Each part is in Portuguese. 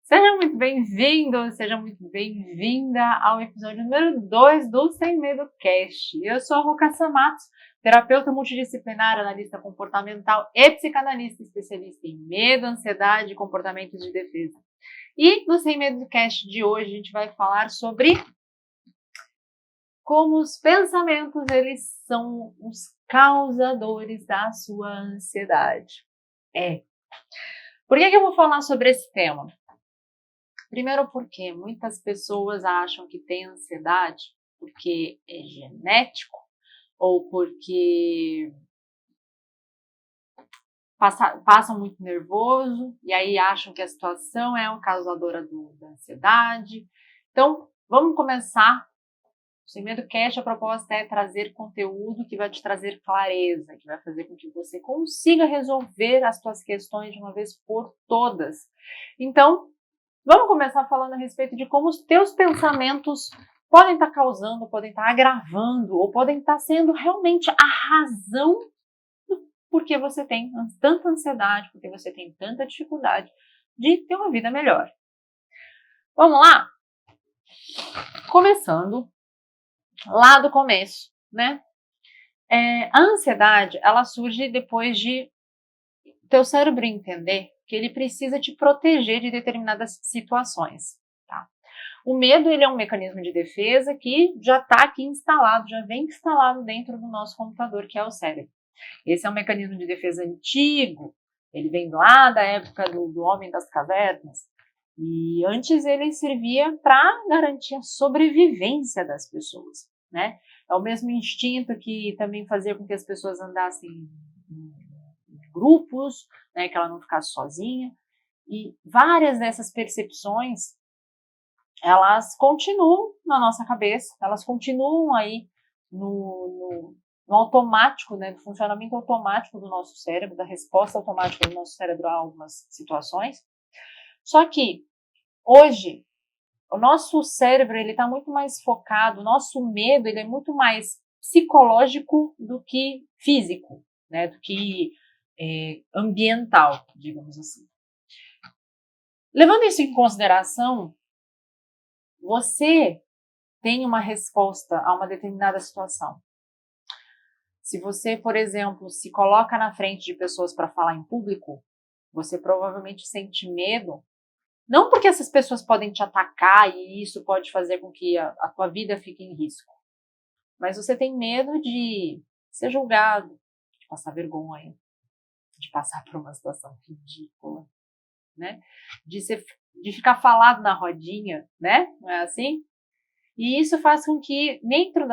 Seja muito bem-vindo, seja muito bem-vinda ao episódio número 2 do Sem Medo Cast. Eu sou a Rocassa Matos, terapeuta multidisciplinar, analista comportamental e psicanalista especialista em medo, ansiedade e comportamentos de defesa. E no Sem Medo Cast de hoje a gente vai falar sobre como os pensamentos eles são os causadores da sua ansiedade. Por que eu vou falar sobre esse tema? Primeiro porque muitas pessoas acham que têm ansiedade porque é genético ou porque passam muito nervoso e aí acham que a situação é uma causadora da ansiedade. Então, vamos começar. O Sem Medo Cast, a proposta é trazer conteúdo que vai te trazer clareza, que vai fazer com que você consiga resolver as suas questões de uma vez por todas. Então, vamos começar falando a respeito de como os teus pensamentos podem estar causando, podem estar agravando, ou podem estar sendo realmente a razão do porquê você tem tanta ansiedade, porque você tem tanta dificuldade de ter uma vida melhor. Vamos lá? Começando lá do começo, né? A ansiedade, ela surge depois de teu cérebro entender que ele precisa te proteger de determinadas situações, tá? O medo, ele é um mecanismo de defesa que já está aqui instalado, já vem instalado dentro do nosso computador, que é o cérebro. Esse é um mecanismo de defesa antigo, ele vem lá da época do homem das cavernas, e antes ele servia para garantir a sobrevivência das pessoas, né? É o mesmo instinto que também fazia com que as pessoas andassem em grupos, né, que ela não ficasse sozinha. E várias dessas percepções, elas continuam na nossa cabeça, elas continuam aí no automático, né, do funcionamento automático do nosso cérebro, da resposta automática do nosso cérebro a algumas situações. Só que hoje o nosso cérebro ele está muito mais focado, o nosso medo ele é muito mais psicológico do que físico, né, do que ambiental, digamos assim. Levando isso em consideração, você tem uma resposta a uma determinada situação. Se você, por exemplo, se coloca na frente de pessoas para falar em público, você provavelmente sente medo, não porque essas pessoas podem te atacar e isso pode fazer com que a tua vida fique em risco, mas você tem medo de ser julgado, de passar vergonha, de passar por uma situação ridícula, né? De ficar falado na rodinha, né? Não é assim? E isso faz com que dentro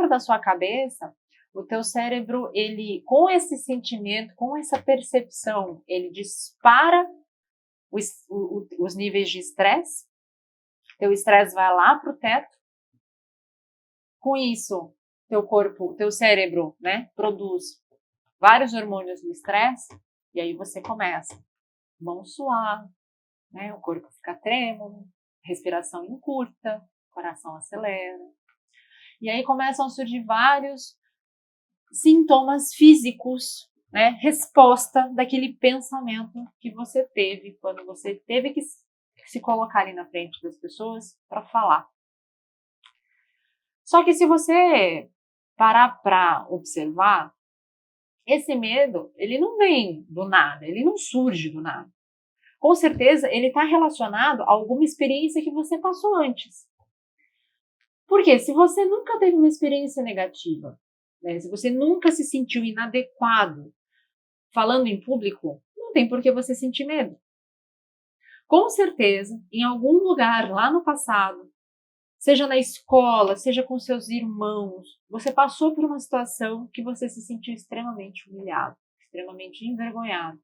da sua cabeça, o teu cérebro, ele, com esse sentimento, com essa percepção, ele dispara os níveis de estresse, teu estresse vai lá para o teto. Com isso, teu cérebro, né, produz vários hormônios do estresse, e aí você começa mão suar, né, o corpo fica trêmulo, respiração encurta, coração acelera. E aí começam a surgir vários sintomas físicos, né? Resposta daquele pensamento que você teve quando você teve que se colocar ali na frente das pessoas para falar. Só que se você parar para observar, esse medo, ele não vem do nada, ele não surge do nada. Com certeza, ele está relacionado a alguma experiência que você passou antes. Porque se você nunca teve uma experiência negativa, né, se você nunca se sentiu inadequado falando em público, não tem por que você sentir medo. Com certeza, em algum lugar lá no passado, seja na escola, seja com seus irmãos, você passou por uma situação que você se sentiu extremamente humilhado, extremamente envergonhado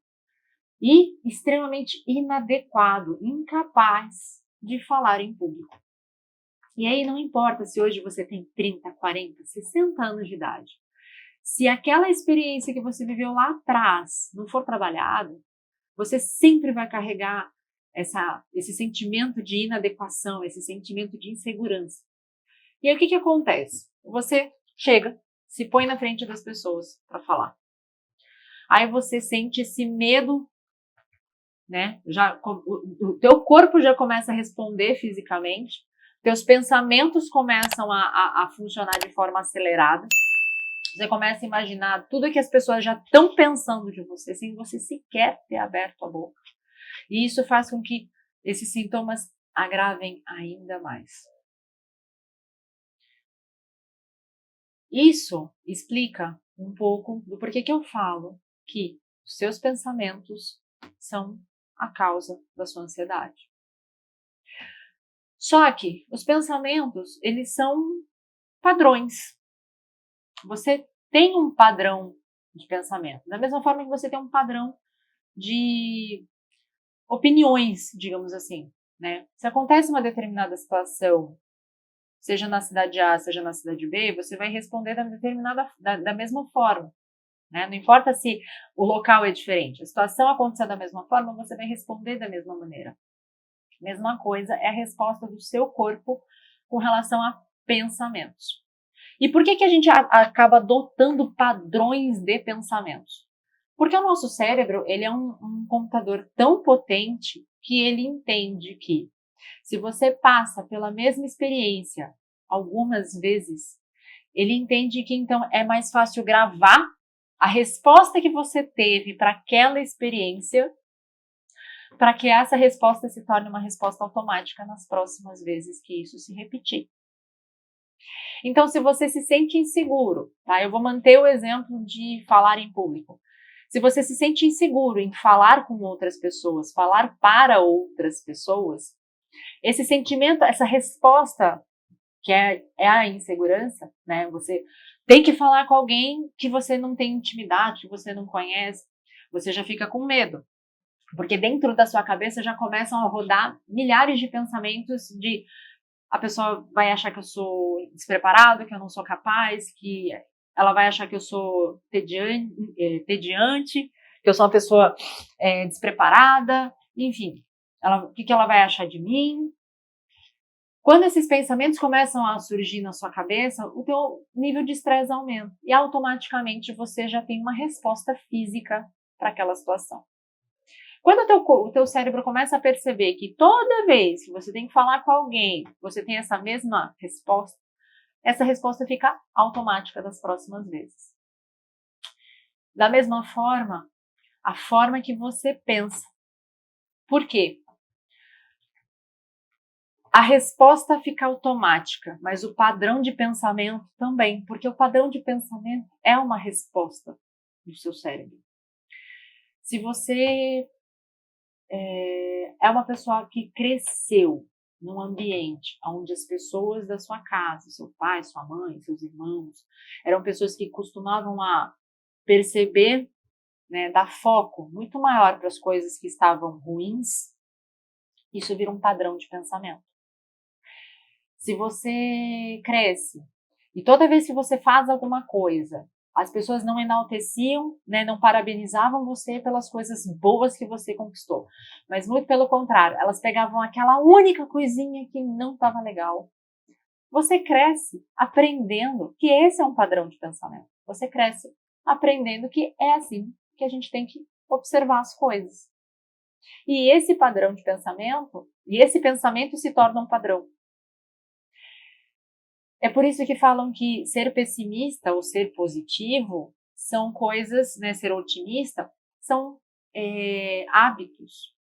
e extremamente inadequado, incapaz de falar em público. E aí não importa se hoje você tem 30, 40, 60 anos de idade. Se aquela experiência que você viveu lá atrás não for trabalhada, você sempre vai carregar esse sentimento de inadequação, esse sentimento de insegurança. E aí o que acontece? Você chega, se põe na frente das pessoas para falar. Aí você sente esse medo, né? O teu corpo já começa a responder fisicamente, teus pensamentos começam a funcionar de forma acelerada, você começa a imaginar tudo que as pessoas já estão pensando de você, sem você sequer ter aberto a boca. E isso faz com que esses sintomas agravem ainda mais. Isso explica um pouco do porquê que eu falo que os seus pensamentos são a causa da sua ansiedade. Só que os pensamentos, eles são padrões. Você tem um padrão de pensamento, da mesma forma que você tem um padrão de opiniões, digamos assim, né? Se acontece uma determinada situação, seja na cidade A, seja na cidade B, você vai responder da mesma forma, né? Não importa se o local é diferente, a situação aconteceu da mesma forma, você vai responder da mesma maneira. Mesma coisa é a resposta do seu corpo com relação a pensamentos. E por que a gente acaba adotando padrões de pensamentos? Porque o nosso cérebro, ele é um computador tão potente que ele entende que se você passa pela mesma experiência algumas vezes, ele entende que então é mais fácil gravar a resposta que você teve para aquela experiência, para que essa resposta se torne uma resposta automática nas próximas vezes que isso se repetir. Então, se você se sente inseguro, tá? Eu vou manter o exemplo de falar em público. Se você se sente inseguro em falar com outras pessoas, falar para outras pessoas, esse sentimento, essa resposta, que é a insegurança, né? Você tem que falar com alguém que você não tem intimidade, que você não conhece, você já fica com medo. Porque dentro da sua cabeça já começam a rodar milhares de pensamentos de a pessoa vai achar que eu sou despreparado, que eu não sou capaz, que ela vai achar que eu sou tediante, que eu sou uma pessoa despreparada, enfim. O que ela vai achar de mim? Quando esses pensamentos começam a surgir na sua cabeça, o teu nível de estresse aumenta e automaticamente você já tem uma resposta física para aquela situação. Quando o teu cérebro começa a perceber que toda vez que você tem que falar com alguém, você tem essa mesma resposta, essa resposta fica automática das próximas vezes. Da mesma forma, a forma que você pensa. Por quê? A resposta fica automática, mas o padrão de pensamento também, porque o padrão de pensamento é uma resposta do seu cérebro. Se você é uma pessoa que cresceu num ambiente onde as pessoas da sua casa, seu pai, sua mãe, seus irmãos, eram pessoas que costumavam a perceber, né, dar foco muito maior para as coisas que estavam ruins, isso vira um padrão de pensamento. Se você cresce e toda vez que você faz alguma coisa, as pessoas não enalteciam, né, não parabenizavam você pelas coisas boas que você conquistou. Mas muito pelo contrário, elas pegavam aquela única coisinha que não estava legal. Você cresce aprendendo que esse é um padrão de pensamento. Você cresce aprendendo que é assim que a gente tem que observar as coisas. E esse padrão de pensamento, e esse pensamento se torna um padrão. É por isso que falam que ser pessimista ou ser positivo são coisas, né, ser otimista, são hábitos.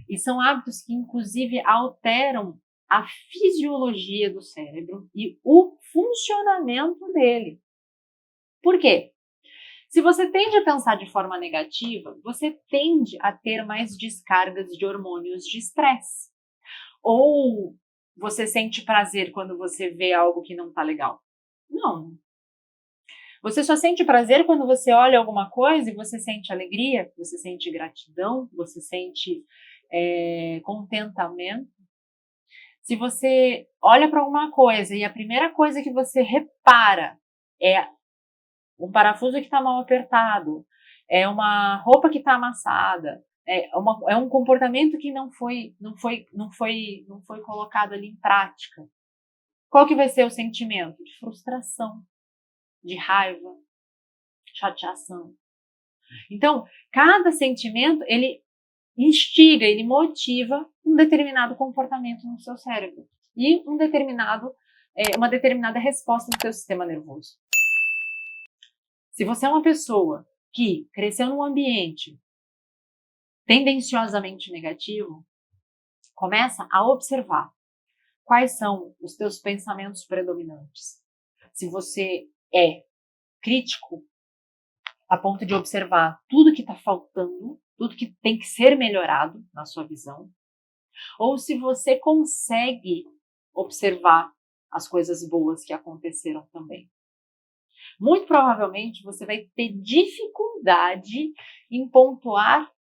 E são hábitos que, inclusive, alteram a fisiologia do cérebro e o funcionamento dele. Por quê? Se você tende a pensar de forma negativa, você tende a ter mais descargas de hormônios de estresse. Ou você sente prazer quando você vê algo que não está legal? Não. Você só sente prazer quando você olha alguma coisa e você sente alegria, você sente gratidão, você sente contentamento. Se você olha para alguma coisa e a primeira coisa que você repara é um parafuso que está mal apertado, é uma roupa que está amassada, é um comportamento que não foi colocado ali em prática. Qual que vai ser o sentimento? De frustração, de raiva, chateação. Então, cada sentimento, ele instiga, ele motiva um determinado comportamento no seu cérebro e uma determinada resposta do seu sistema nervoso. Se você é uma pessoa que cresceu num ambiente tendenciosamente negativo, começa a observar quais são os teus pensamentos predominantes. Se você é crítico, a ponto de observar tudo que está faltando, tudo que tem que ser melhorado na sua visão, ou se você consegue observar as coisas boas que aconteceram também. Muito provavelmente você vai ter dificuldade em pontuar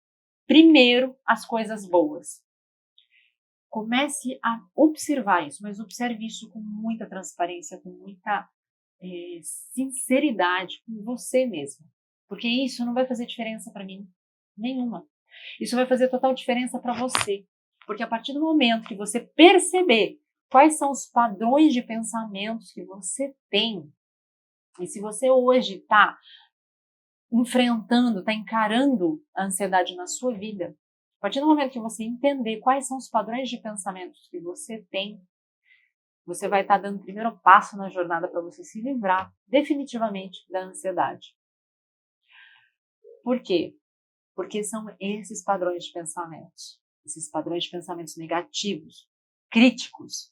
primeiro as coisas boas. Comece a observar isso, mas observe isso com muita transparência, com muita sinceridade com você mesmo. Porque isso não vai fazer diferença para mim nenhuma. Isso vai fazer total diferença para você. Porque a partir do momento que você perceber quais são os padrões de pensamentos que você tem, e se você hoje está enfrentando, está encarando a ansiedade na sua vida, a partir do momento que você entender quais são os padrões de pensamentos que você tem, você vai estar dando o primeiro passo na jornada para você se livrar definitivamente da ansiedade. Por quê? Porque são esses padrões de pensamentos, esses padrões de pensamentos negativos, críticos,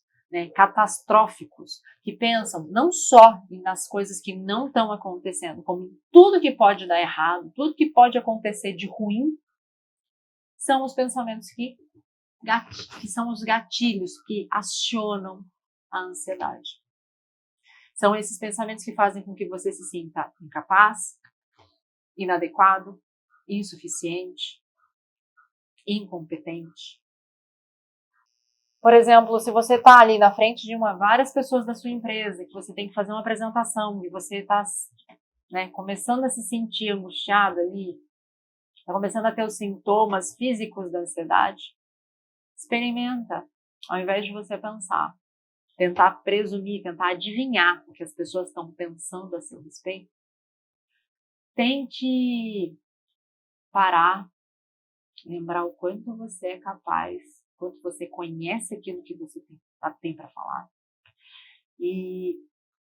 catastróficos, que pensam não só nas coisas que não estão acontecendo, como em tudo que pode dar errado, tudo que pode acontecer de ruim, são os pensamentos que são os gatilhos que acionam a ansiedade. São esses pensamentos que fazem com que você se sinta incapaz, inadequado, insuficiente, incompetente. Por exemplo, se você está ali na frente de várias pessoas da sua empresa, que você tem que fazer uma apresentação, e você está começando a se sentir angustiado ali, está começando a ter os sintomas físicos da ansiedade, experimenta, ao invés de você pensar, tentar presumir, tentar adivinhar o que as pessoas estão pensando a seu respeito, tente parar, lembrar o quanto você é capaz, quanto você conhece aquilo que você tem para falar. E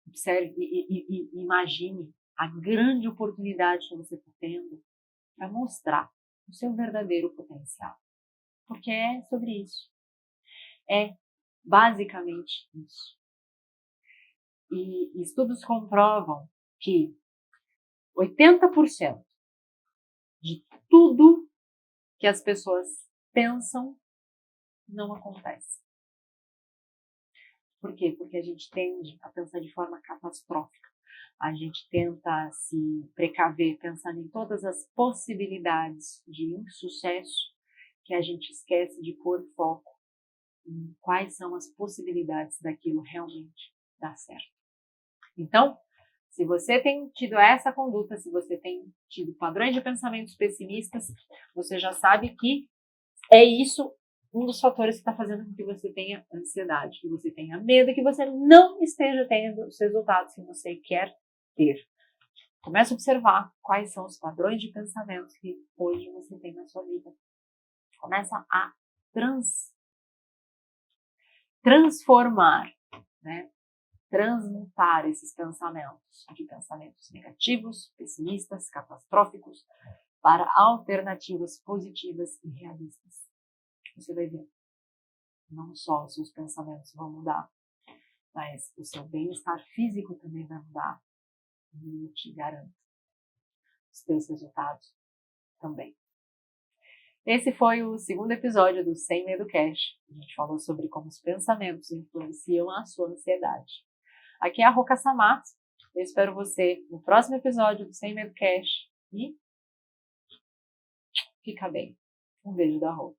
observe e imagine a grande oportunidade que você está tendo para mostrar o seu verdadeiro potencial. Porque é sobre isso. É basicamente isso. E estudos comprovam que 80% de tudo que as pessoas pensam não acontece. Por quê? Porque a gente tende a pensar de forma catastrófica. A gente tenta se precaver pensando em todas as possibilidades de insucesso, que a gente esquece de pôr foco em quais são as possibilidades daquilo realmente dar certo. Então, se você tem tido essa conduta, se você tem tido padrões de pensamentos pessimistas, você já sabe que é isso um dos fatores que está fazendo com que você tenha ansiedade, que você tenha medo, que você não esteja tendo os resultados que você quer ter. Comece a observar quais são os padrões de pensamentos que hoje você tem na sua vida. Começa a transformar, transmutar esses pensamentos de pensamentos negativos, pessimistas, catastróficos, para alternativas positivas e realistas. Você vai ver, não só os seus pensamentos vão mudar, mas o seu bem-estar físico também vai mudar. E eu te garanto, os teus resultados também. Esse foi o segundo episódio do Sem Medo Cash. A gente falou sobre como os pensamentos influenciam a sua ansiedade. Aqui é a Roca Samato. Eu espero você no próximo episódio do Sem Medo Cash. E fica bem. Um beijo da Roca.